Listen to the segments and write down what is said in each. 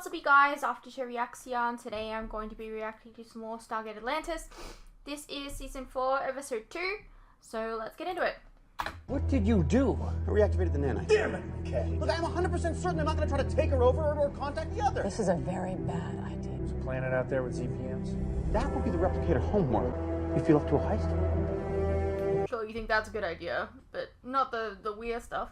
up, you guys? After two reaction, today I'm going to be reacting to some more Stargate Atlantis. This is season 4, episode 2, so let's get into it. What did you do? I reactivated the nanite. Damn it, okay. Look, I'm 100% certain I'm not going to try to take her over or contact the other. This is a very bad idea. There's a planet out there with ZPMs. That would be the replicator homeworld. You feel up to a heist? Sure, you think that's a good idea, but not the weird stuff.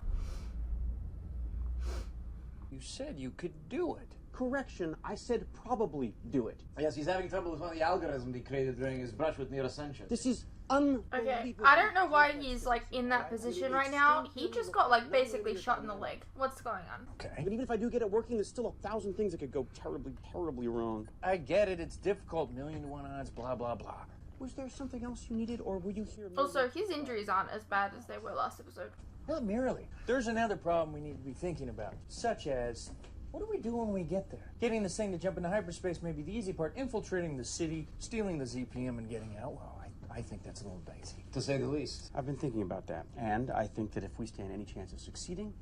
You said you could do it. Correction, I said probably do it. Yes, he's having trouble with one of the algorithms he created during his brush with near-ascension. This is unbelievable. Okay, I don't know why he's like in that position right now. He just got like basically shot in the leg. What's going on? Okay. But even if I do get it working, there's still 1,000 things that could go terribly, terribly wrong. I get it, it's difficult, 1,000,000 to 1 odds, blah, blah, blah. Was there something else you needed, or were you here? Also, his injuries aren't as bad as they were last episode. Not merely. There's another problem we need to be thinking about, such as, what do we do when we get there? Getting this thing to jump into hyperspace may be the easy part. Infiltrating the city, stealing the ZPM, and getting out, well, I think that's a little dicey. To say the least. I've been thinking about that, and I think that if we stand any chance of succeeding,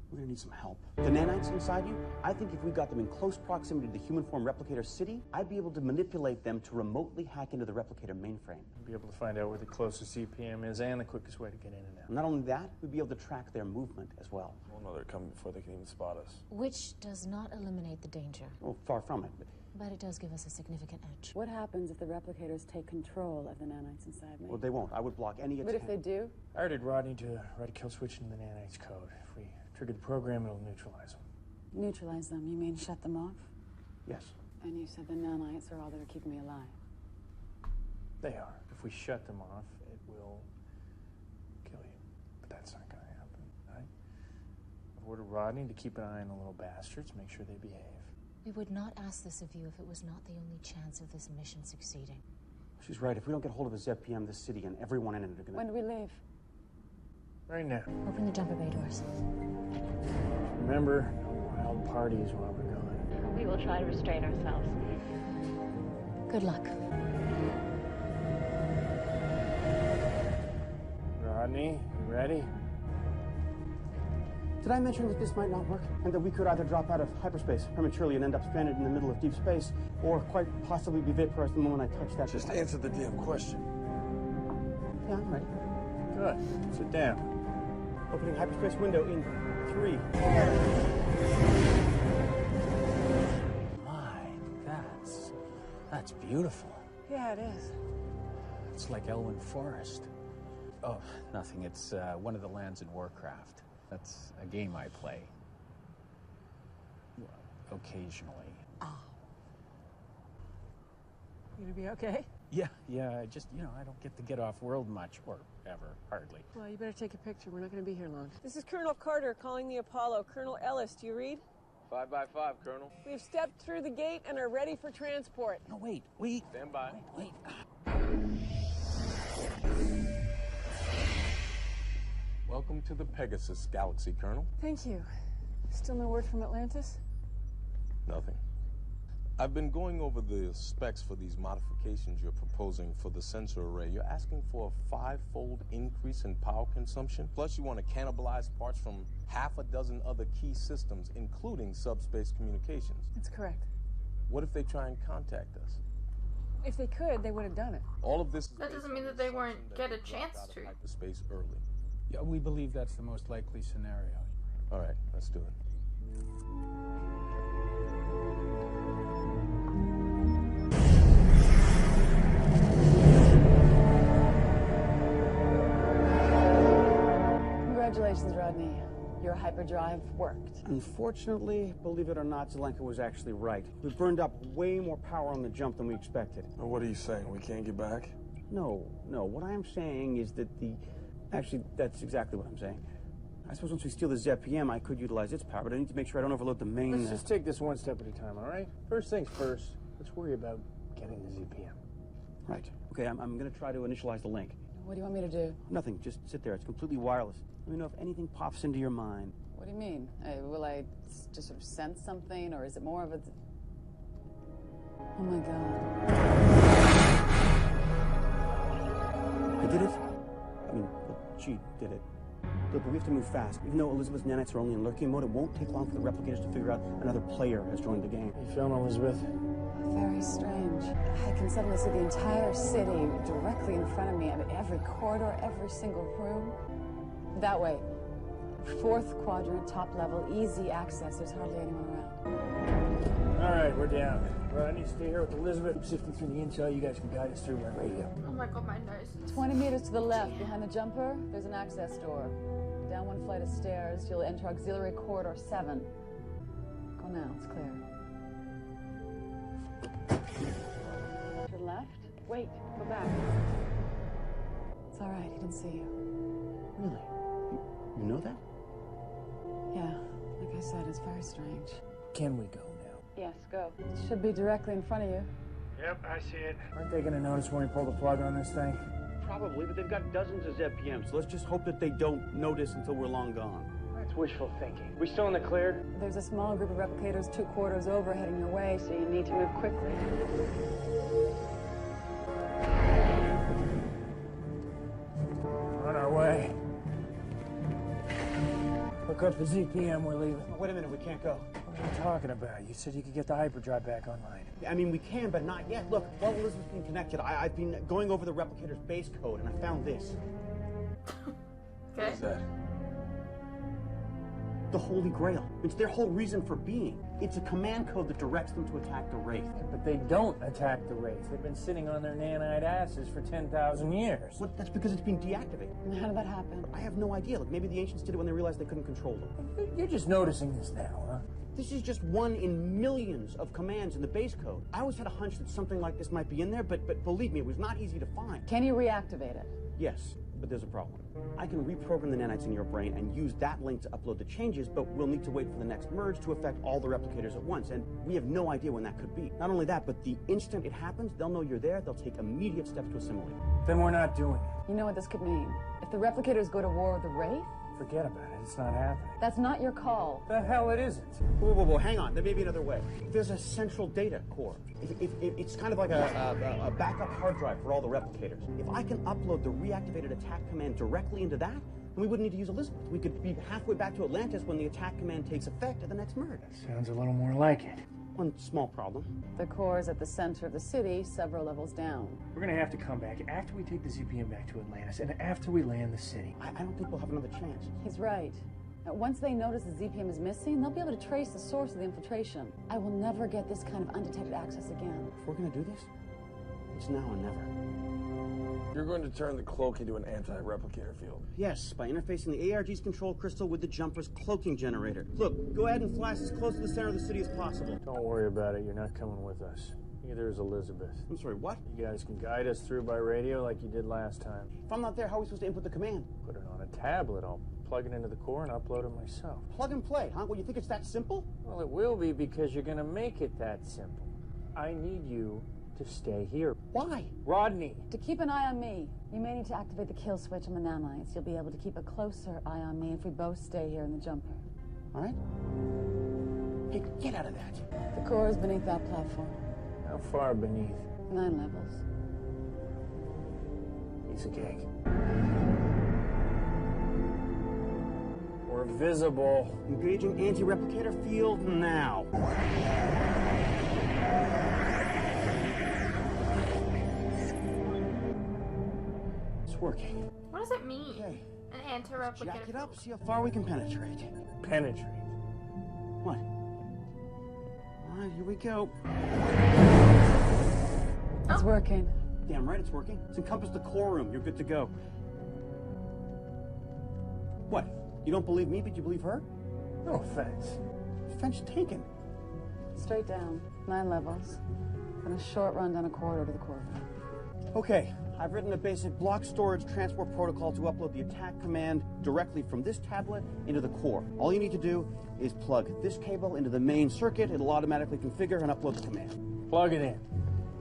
we're gonna need some help. The nanites inside you, I think if we got them in close proximity to the human form replicator city, I'd be able to manipulate them to remotely hack into the replicator mainframe. We'll be able to find out where the closest ZPM is and the quickest way to get in and out. Not only that, we'd be able to track their movement as well. We'll know they're coming before they can even spot us. Which does not eliminate the danger, Well, far from it. but it does give us a significant edge. What happens if the replicators take control of the nanites inside me? Well, they won't. I would block any But attempt. if they do? I ordered Rodney to write a kill switch into the nanites code. If we trigger the program, it'll neutralize them. Neutralize them, you mean shut them off? Yes. And you said the nanites are all that are keeping me alive. They are. If we shut them off, it will kill you. But that's not going to happen, right? I've ordered Rodney to keep an eye on the little bastards, make sure they behave. We would not ask this of you if it was not the only chance of this mission succeeding. She's right. If we don't get hold of the ZPM, this city and everyone in it are gonna... When do we leave? Right now. Open the jumper bay doors. Remember, no wild parties while we're gone. We will try to restrain ourselves. Good luck. Rodney, you ready? Did I mention that this might not work? And that we could either drop out of hyperspace prematurely and end up stranded in the middle of deep space, or quite possibly be vaporized the moment I touch that... Just answer the damn question. Yeah, I'm ready. Good. Sit down. Opening hyperspace window in 3. My, that's beautiful. Yeah, it is. It's like Elwyn Forest. Oh, nothing. It's one of the lands in Warcraft. That's a game I play. Well, occasionally. You gonna be okay? Yeah, I just, I don't get to get off world much, or ever, hardly. Well, you better take a picture. We're not gonna be here long. This is Colonel Carter calling the Apollo. Colonel Ellis, do you read? 5 by 5, Colonel. We've stepped through the gate and are ready for transport. No, wait. Stand by. Wait. Welcome to the Pegasus Galaxy, Colonel. Thank you. Still no word from Atlantis? Nothing. I've been going over the specs for these modifications you're proposing for the sensor array. You're asking for a 5-fold increase in power consumption. Plus, you want to cannibalize parts from half a dozen other key systems, including subspace communications. That's correct. What if they try and contact us? If they could, they would have done it. All of this is That based doesn't on mean the that they assumption won't that get a we dropped chance out of to. hyperspace early. Yeah, we believe that's the most likely scenario. All right, let's do it. Congratulations, Rodney. Your hyperdrive worked. Unfortunately, believe it or not, Zelenka was actually right. We burned up way more power on the jump than we expected. Now, what are you saying? We can't get back? No. What I am saying is that Actually, that's exactly what I'm saying. I suppose once we steal the ZPM, I could utilize its power, but I need to make sure I don't overload the main... Let's just take this one step at a time, all right? First things first, let's worry about getting the ZPM. Right. Okay, I'm going to try to initialize the link. What do you want me to do? Nothing. Just sit there. It's completely wireless. Let me know if anything pops into your mind. What do you mean? Will I just sort of sense something, or is it more of a... Oh my God. I did it? I mean, well, she did it. Look, we have to move fast. Even though Elizabeth's nanites are only in lurking mode, it won't take long for the replicators to figure out another player has joined the game. How you feeling, Elizabeth? Very strange. I can suddenly see the entire city directly in front of me. I mean, every corridor, every single room. That way. 4th quadrant, top level, easy access. There's hardly anyone around. All right, we're down. Rodney, stay here with Elizabeth. I'm sifting through the intel. You guys can guide us through by radio. Oh my god, my nose. 20 meters to the left, behind the jumper, there's an access door. Down one flight of stairs, you'll enter auxiliary corridor 7. Go now, it's clear. To the left? Wait, go back. It's all right, he didn't see you. Really? You know that? Yeah, like I said, it's very strange. Can we go now? Yes, go. It should be directly in front of you. Yep, I see it. Aren't they going to notice when we pull the plug on this thing? Probably, but they've got dozens of ZPMs, so let's just hope that they don't notice until we're long gone. That's wishful thinking. We still in the clear? There's a small group of replicators 2 corridors over heading your way, so you need to move quickly. On our way. Hook up the ZPM, we're leaving. Oh, wait a minute, we can't go. What are you talking about? You said you could get the hyperdrive back online. I mean, we can, but not yet. Look, while Elizabeth's been connected, I've been going over the replicator's base code, and I found this. Okay. What's that? The Holy Grail. It's their whole reason for being. It's a command code that directs them to attack the Wraith. But they don't attack the Wraith. They've been sitting on their nanite asses for 10,000 years. Well, that's because it's been deactivated. And how did that happen? I have no idea. Look, maybe the ancients did it when they realized they couldn't control them. You're just noticing this now, huh? This is just one in millions of commands in the base code. I always had a hunch that something like this might be in there, but believe me, it was not easy to find. Can you reactivate it? Yes, but there's a problem. I can reprogram the nanites in your brain and use that link to upload the changes, but we'll need to wait for the next merge to affect all the replicators at once, and we have no idea when that could be. Not only that, but the instant it happens, they'll know you're there, they'll take immediate steps to assimilate. Then we're not doing it. You know what this could mean? If the replicators go to war with the Wraith, Forget about it. It's not happening. that's not your call. The hell it isn't. Whoa, hang on. There may be another way. There's a central data core. It's kind of like a backup hard drive for all the replicators. If I can upload the reactivated attack command directly into that, then we wouldn't need to use Elizabeth. We could be halfway back to Atlantis when the attack command takes effect at the next merge. Sounds a little more like it. One small problem. The core is at the center of the city, several levels down. We're gonna have to come back after we take the ZPM back to Atlantis and after we land the city. I don't think we'll have another chance. He's right. Now, once they notice the ZPM is missing, they'll be able to trace the source of the infiltration. I will never get this kind of undetected access again. If we're gonna do this, it's now or never. You're going to turn the cloak into an anti-replicator field. Yes, by interfacing the ARG's control crystal with the jumper's cloaking generator. Look, go ahead and flash as close to the center of the city as possible. Don't worry about it. You're not coming with us. Neither is Elizabeth. I'm sorry, what? You guys can guide us through by radio like you did last time. If I'm not there, how are we supposed to input the command? Put it on a tablet. I'll plug it into the core and upload it myself. Plug and play, huh? Well, you think it's that simple? Well, it will be because you're gonna make it that simple. I need you to stay here. Why? Rodney! To keep an eye on me, you may need to activate the kill switch on the nanites. You'll be able to keep a closer eye on me if we both stay here in the jumper. All right? Hey, get out of that. The core is beneath that platform. How far beneath? 9 levels. Piece of cake. We're visible. Engaging anti-replicator field now. It's working. What does it mean? Okay. An anti-replicator. Jack it up, see how far we can penetrate. Penetrate. What? All right, here we go. It's working. Damn right it's working. It's encompassed the core room. You're good to go. What? You don't believe me, but you believe her? No offense. Fence taken. Straight down. 9 levels. Then a short run down a corridor to the core room. Okay, I've written a basic block storage transport protocol to upload the attack command directly from this tablet into the core. All you need to do is plug this cable into the main circuit. It'll automatically configure and upload the command. Plug it in.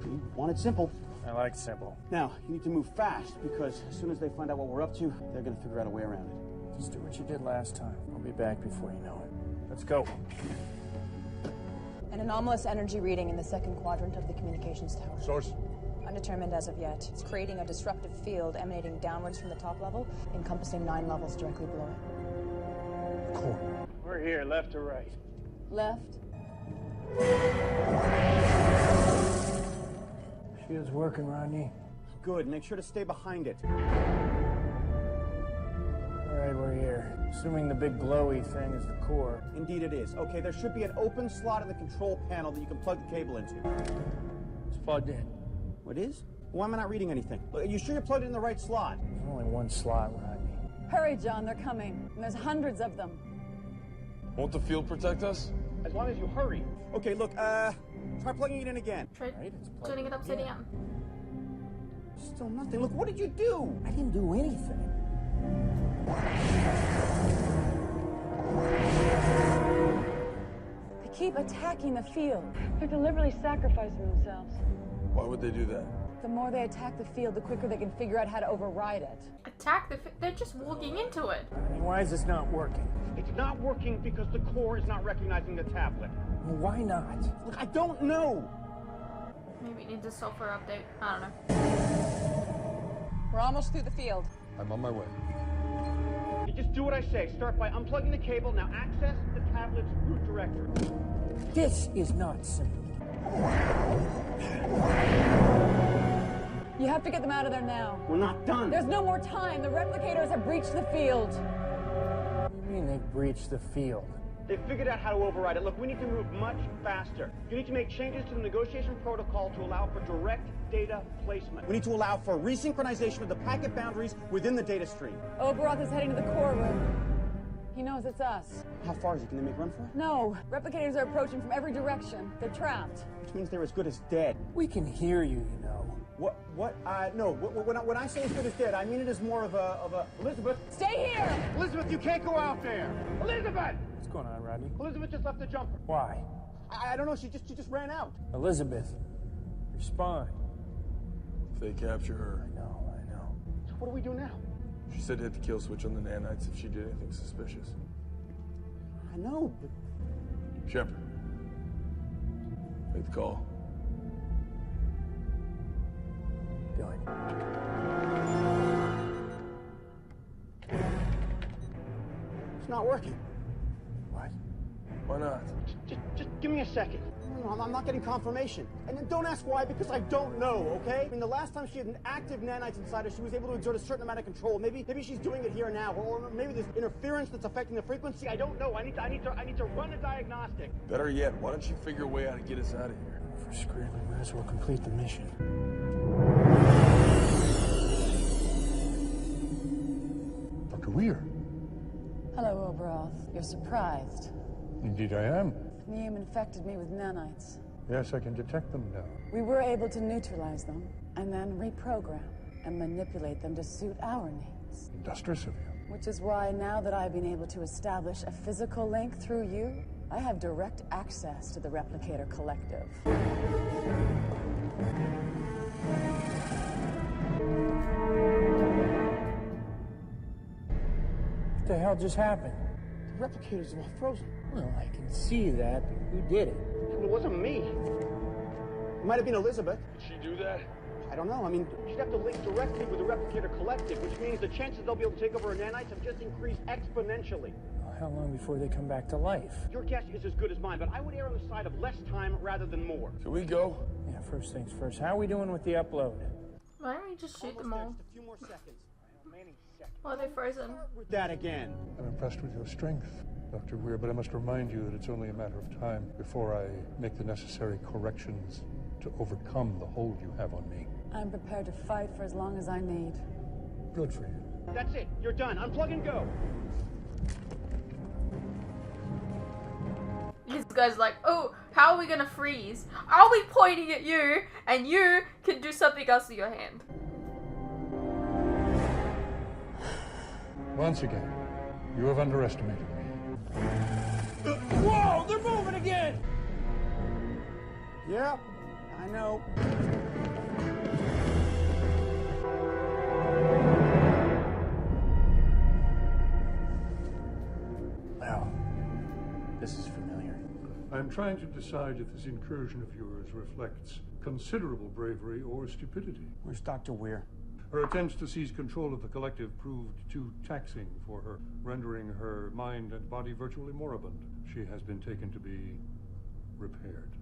You want it simple. I like simple. Now, you need to move fast because as soon as they find out what we're up to, they're going to figure out a way around it. Just do what you did last time. I'll be back before you know it. Let's go. An anomalous energy reading in the second quadrant of the communications tower. Source? Undetermined as of yet. It's creating a disruptive field emanating downwards from the top level, encompassing 9 levels directly below it. Cool. We're here, left or right? Left. Shield's working, Rodney. Good. Make sure to stay behind it. All right, we're here. Assuming the big glowy thing is the core. Indeed it is. Okay, there should be an open slot in the control panel that you can plug the cable into. It's plugged in. What is? Why am I not reading anything? Are you sure you're plugged in the right slot? There's only one slot, Rodney. Hurry, John, they're coming. And there's hundreds of them. Won't the field protect us? As long as you hurry. Okay, look, try plugging it in again. Try Right, it's plugged turning it in upside again. down. Still nothing. Look, what did you do? I didn't do anything. They keep attacking the field. They're deliberately sacrificing themselves. Why would they do that? The more they attack the field, the quicker they can figure out how to override it. Attack they're just walking into it. I mean, why is this not working? It's not working because the core is not recognizing the tablet. Well, why not? Look, I don't know. Maybe it needs a software update. I don't know. We're almost through the field. I'm on my way. You just do what I say. Start by unplugging the cable. Now access the tablet's root directory. This is not simple. You have to get them out of there now. We're not done. There's no more time. The replicators have breached the field. What do you mean they've breached the field? They figured out how to override it. Look, we need to move much faster. You need to make changes to the negotiation protocol to allow for direct data placement. We need to allow for resynchronization of the packet boundaries within the data stream. Oberoth is heading to the core room. He knows it's us. How far is he? Can they make run for it? No, replicators are approaching from every direction. They're trapped. Which means they're as good as dead. We can hear you, you know. No. When I say as good as dead, I mean it is more of a... Elizabeth! Stay here! Elizabeth, you can't go out there! Elizabeth! What's going on, Rodney? Elizabeth just left the jumper. Why? I don't know. She just ran out. Elizabeth, respond. If they capture her. I know. So what do we do now? She said to hit the kill switch on the nanites if she did anything suspicious. I know, but... Sheppard. Make the call. Do it. It's not working. What? Why not? Just give me a second. No, I'm not getting confirmation. And then don't ask why, because I don't know, okay? I mean, the last time she had an active nanites inside her, she was able to exert a certain amount of control. Maybe she's doing it here now, or maybe there's interference that's affecting the frequency. I don't know. I need to run a diagnostic. Better yet, why don't you figure a way how to get us out of here? If we're screwed, we might as well complete the mission. Dr. Weir. Hello, Oberoth. You're surprised. Indeed I am. Neum infected me with nanites. Yes, I can detect them now. We were able to neutralize them, and then reprogram and manipulate them to suit our needs. Industrious of you. Which is why now that I've been able to establish a physical link through you, I have direct access to the Replicator Collective. What the hell just happened? The replicators are all frozen. Well, I can see that, but who did it? It wasn't me. It might have been Elizabeth. Did she do that? I don't know. I mean, she'd have to link directly with the Replicator Collective, which means the chances they'll be able to take over her nanites have just increased exponentially. Well, how long before they come back to life? Your guess is as good as mine, but I would err on the side of less time rather than more. Can we go? Yeah, first things first. How are we doing with the upload? Why don't we just shoot them Almost there, all? just a few more seconds. Remaining seconds. While they're frozen. With that again. I'm impressed with your strength, Dr. Weir, but I must remind you that it's only a matter of time before I make the necessary corrections to overcome the hold you have on me. I'm prepared to fight for as long as I need. Good for you. That's it. You're done. Unplug and go. This guy's like, oh, how are we gonna freeze? I'll be pointing at you, and you can do something else with your hand. Once again, you have underestimated me. Whoa! They're moving again! Yeah, I know. Well, this is familiar. I'm trying to decide if this incursion of yours reflects considerable bravery or stupidity. Where's Dr. Weir? Her attempts to seize control of the collective proved too taxing for her, rendering her mind and body virtually moribund. She has been taken to be repaired.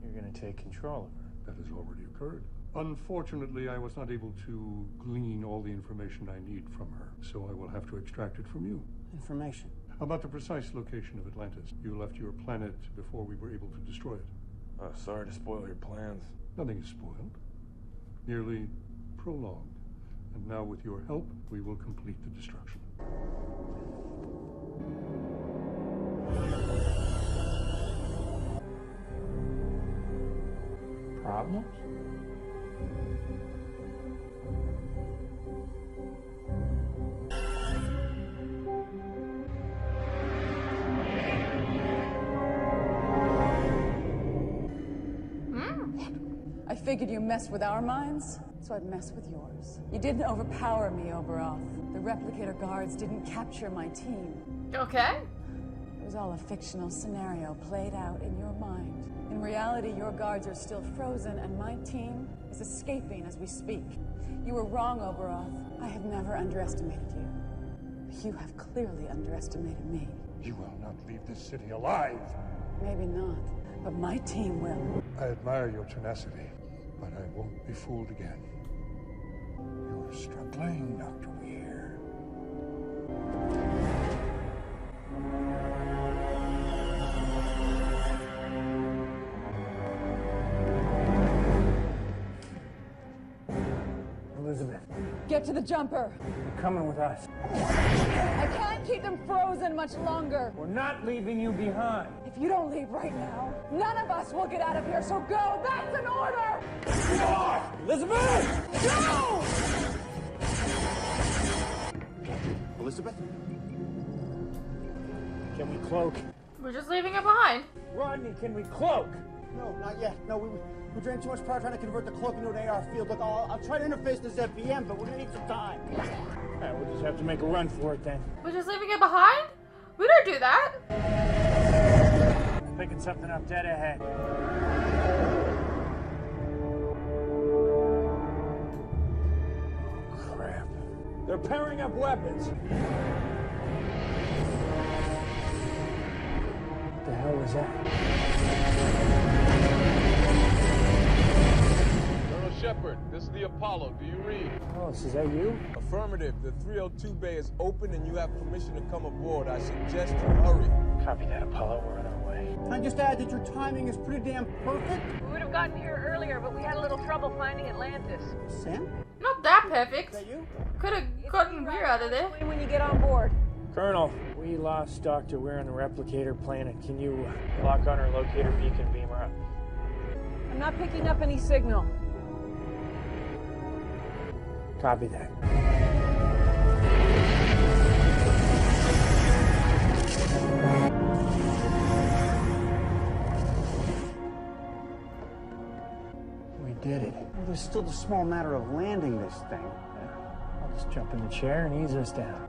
You're gonna take control of her. That has already occurred. Unfortunately, I was not able to glean all the information I need from her, so I will have to extract it from you. Information? About the precise location of Atlantis. You left your planet before we were able to destroy it. Sorry to spoil your plans. Nothing is spoiled. Merely prologue. And now with your help, we will complete the destruction. Problems? I figured you messed with our minds, so I'd mess with yours. You didn't overpower me, Oberoth. The replicator guards didn't capture my team. Okay. It was all a fictional scenario played out in your mind. In reality, your guards are still frozen, and my team is escaping as we speak. You were wrong, Oberoth. I have never underestimated you. You have clearly underestimated me. You will not leave this city alive. Maybe not, but my team will. I admire your tenacity, but I won't be fooled again. You're struggling, Dr. Weir. Elizabeth, Get to the jumper. you're coming with us. I can't keep them frozen much longer. We're not leaving you behind. If you don't leave right now, none of us will get out of here, so go! That's an order! Elizabeth! Go! Elizabeth? Can we cloak? We're just leaving it behind. Rodney, can we cloak? No, not yet. No, we drained too much power trying to convert the cloak into an AR field. Look, I'll try to interface this ZPM, but we're gonna need some time. Alright, we'll just have to make a run for it then. We're just leaving it behind? We don't do that. Picking something up dead ahead. Crap. They're pairing up weapons. What the hell was that? Colonel Sheppard, this is the Apollo. Do you read? Oh, is that you? Affirmative. The 302 bay is open and you have permission to come aboard. I suggest you hurry. Copy that, Apollo. We're on our way. Can I just add that your timing is pretty damn perfect? We would have gotten here earlier, but we had a little trouble finding Atlantis. Sam? Not that perfect. Is that you? Could have gotten Weir out of there. Explain when you get on board. Colonel, we lost Dr. Weir on the replicator planet. Can you lock on our locator beacon beamer up? I'm not picking up any signal. Copy that. We did it. Well, there's still the small matter of landing this thing. I'll just jump in the chair and ease us down.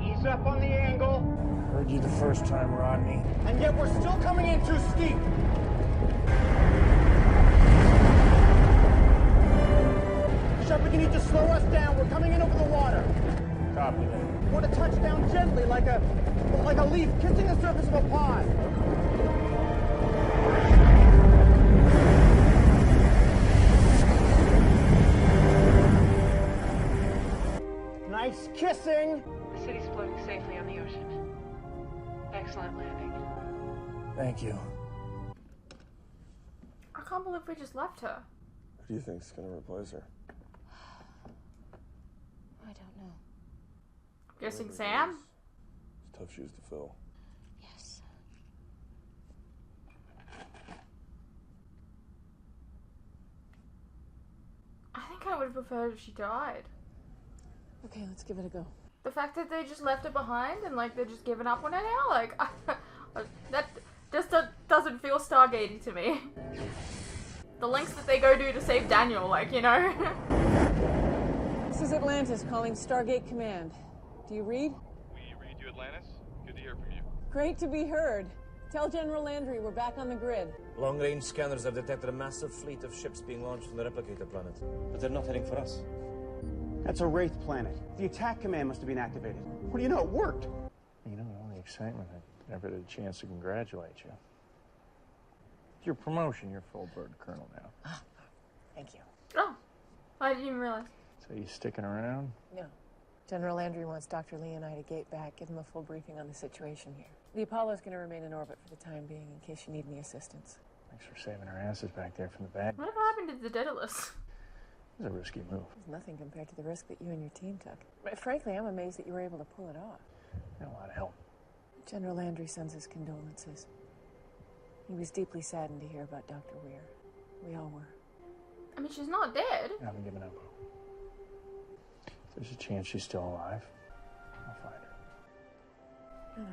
Ease up on the angle. Heard you the first time, Rodney. And yet we're still coming in too steep. Sheppard, you need to slow us down. We're coming in over the water. Copy that. Want to touch down gently, like a leaf kissing the surface of a pond. Nice kissing. The city's floating safely on the ocean. Excellent landing. Thank you. I can't believe we just left her. Who do you think's gonna replace her? I don't know. Guessing Sam? It's tough shoes to fill. Yes. I think I would have preferred if she died. Okay, let's give it a go. The fact that they just left her behind and like they're just giving up on her now, like that just doesn't feel Stargatey to me. The lengths that they go to save Daniel, like, you know. This is Atlantis calling Stargate Command. Do you read? We read you, Atlantis. to hear from you. Great to be heard. Tell General Landry we're back on the grid. Long-range scanners have detected a massive fleet of ships being launched from the replicator planet. But they're not heading for us. That's a Wraith planet. The attack command must have been activated. What do you know? It worked. You know, the only excitement, I never had a chance to congratulate you. It's your promotion, you're full bird colonel now. Ah, thank you. Oh, I didn't even realize. So you sticking around? No. General Landry wants Dr. Lee and I to gate back, give him a full briefing on the situation here. The Apollo's going to remain in orbit for the time being in case you need any assistance. Thanks for saving our asses back there from the bad. Whatever happened to the Daedalus? It was a risky move. It's nothing compared to the risk that you and your team took. But frankly, I'm amazed that you were able to pull it off. Got a lot of help. General Landry sends his condolences. He was deeply saddened to hear about Dr. Weir. We all were. I mean, she's not dead. I haven't given up. If there's a chance she's still alive, I'll find her. I know.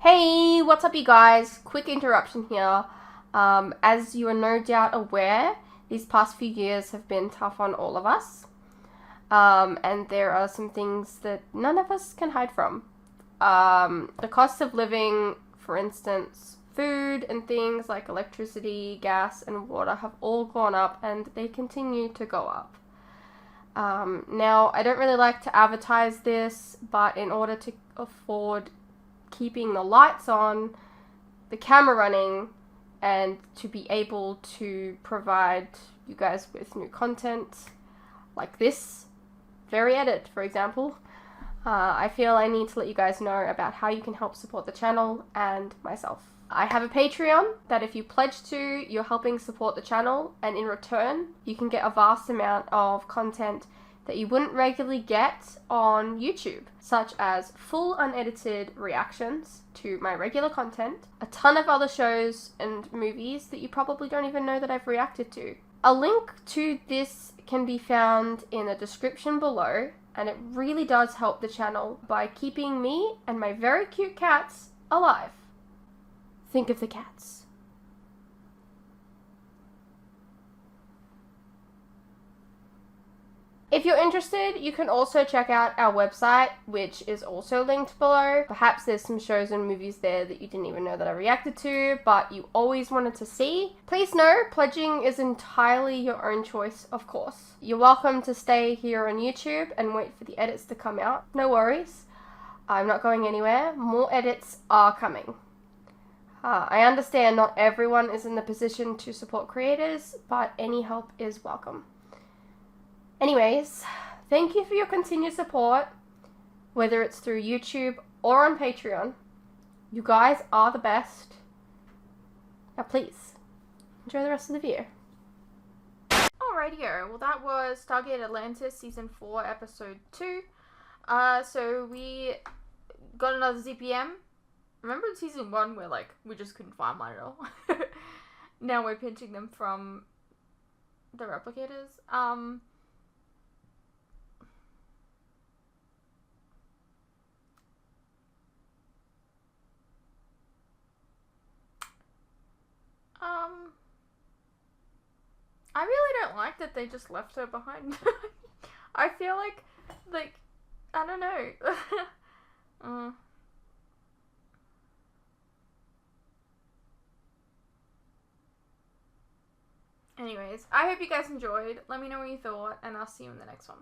Hey, what's up you guys? Quick interruption here. As you are no doubt aware, these past few years have been tough on all of us. And there are some things that none of us can hide from. The cost of living, for instance, food and things like electricity, gas, and water have all gone up and they continue to go up. Now, I don't really like to advertise this, but in order to afford keeping the lights on, the camera running, and to be able to provide you guys with new content like this very edit, for example, I feel I need to let you guys know about how you can help support the channel and myself. I have a Patreon that if you pledge to, you're helping support the channel, and in return, you can get a vast amount of content that you wouldn't regularly get on YouTube, such as full unedited reactions to my regular content, a ton of other shows and movies that you probably don't even know that I've reacted to. A link to this can be found in the description below, and it really does help the channel by keeping me and my very cute cats alive. Think of the cats. If you're interested, you can also check out our website, which is also linked below. Perhaps there's some shows and movies there that you didn't even know that I reacted to, but you always wanted to see. Please know, pledging is entirely your own choice, of course. You're welcome to stay here on YouTube and wait for the edits to come out. No worries. I'm not going anywhere. More edits are coming. I understand not everyone is in the position to support creators, but any help is welcome. Anyways, thank you for your continued support, whether it's through YouTube or on Patreon. You guys are the best. Now please, enjoy the rest of the video. Alrighty-o, well that was Stargate Atlantis Season 4, Episode 2. So we got another ZPM. Remember in Season 1 where, like, we just couldn't find one at all? Now we're pinching them from the replicators. I really don't like that they just left her behind. I feel like, I don't know. Anyways, I hope you guys enjoyed. Let me know what you thought, and I'll see you in the next one.